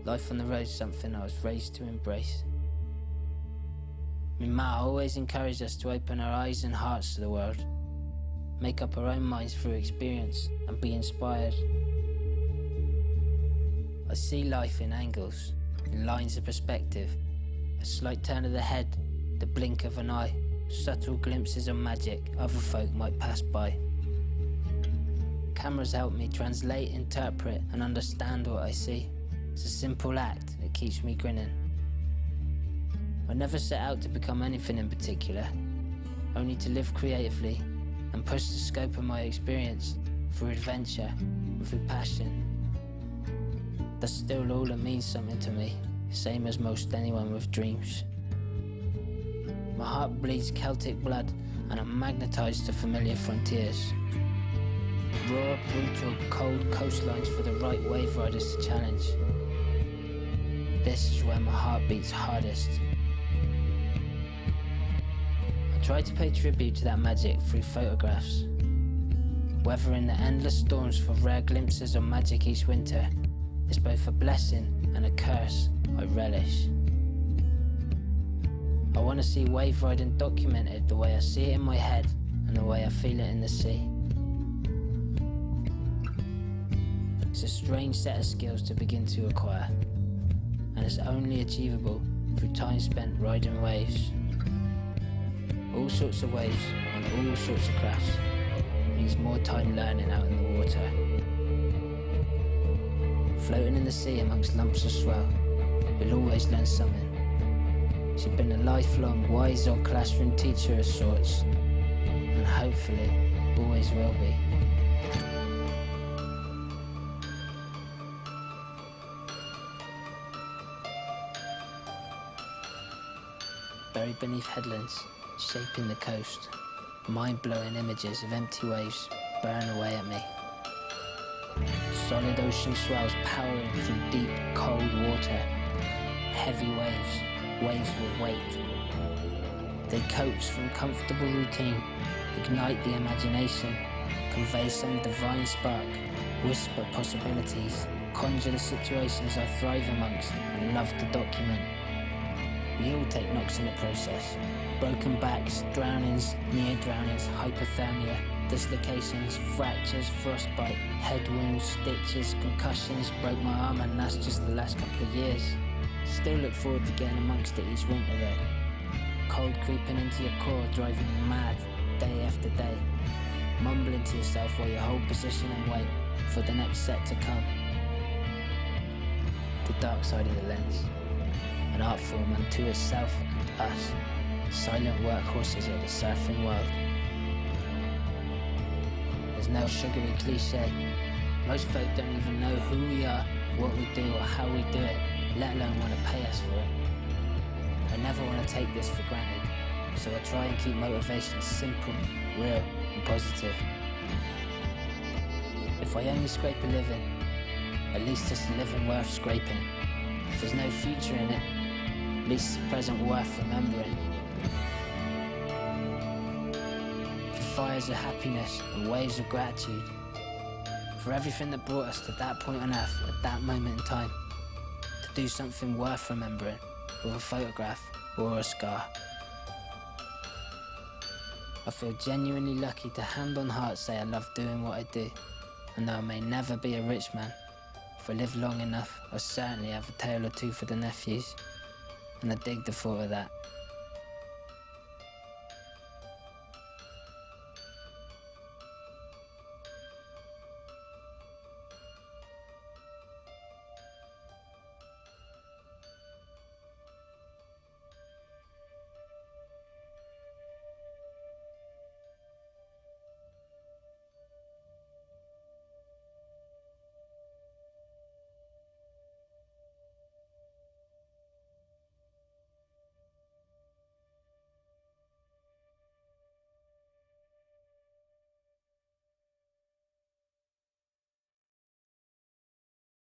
Life on the road's something I was raised to embrace. My ma always encouraged us to open our eyes and hearts to the world, make up our own minds through experience and be inspired. I see life in angles, in lines of perspective, a slight turn of the head, the blink of an eye, subtle glimpses of magic other folk might pass by. Cameras help me translate, interpret and understand what I see. It's a simple act that keeps me grinning. I never set out to become anything in particular, only to live creatively and push the scope of my experience through adventure and through passion. That's still all that means something to me, same as most anyone with dreams. My heart bleeds Celtic blood and I'm magnetised to familiar frontiers. Raw, brutal, cold coastlines for the right wave riders to challenge. This is where my heart beats hardest. I try to pay tribute to that magic through photographs. Weathering the endless storms for rare glimpses of magic each winter is both a blessing and a curse I relish. I want to see wave riding documented the way I see it in my head and the way I feel it in the sea. It's a strange set of skills to begin to acquire, and it's only achievable through time spent riding waves. All sorts of waves on all sorts of crafts means more time learning out in the water. Floating in the sea amongst lumps of swell, you'll always learn something. She's been a lifelong wise old classroom teacher of sorts, and hopefully always will be. Buried beneath headlands, shaping the coast, mind-blowing images of empty waves burn away at me. Solid ocean swells powering through deep, cold water. Heavy waves, waves with weight. They coax from comfortable routine, ignite the imagination, convey some divine spark, whisper possibilities, conjure the situations I thrive amongst and love to document. We all take knocks in the process. Broken backs, drownings, near drownings, hypothermia, dislocations, fractures, frostbite, head wounds, stitches, concussions. Broke my arm and that's just the last couple of years. Still look forward to getting amongst it each winter though. Cold creeping into your core, driving you mad, day after day. Mumbling to yourself while you hold position and wait for the next set to come. The dark side of the lens. An art form unto itself and us, silent workhorses of the surfing world. There's no sugary cliche. Most folk don't even know who we are, what we do or how we do it, let alone want to pay us for it. I never want to take this for granted, so I try and keep motivation simple, real and positive. If I only scrape a living, at least it's a living worth scraping. If there's no future in it, at least it's a present worth remembering. For fires of happiness and waves of gratitude, for everything that brought us to that point on earth at that moment in time, to do something worth remembering with a photograph or a scar. I feel genuinely lucky to hand on heart say I love doing what I do, and though I may never be a rich man, if I live long enough, I'll certainly have a tale or two for the nephews. And I dig the thought of that.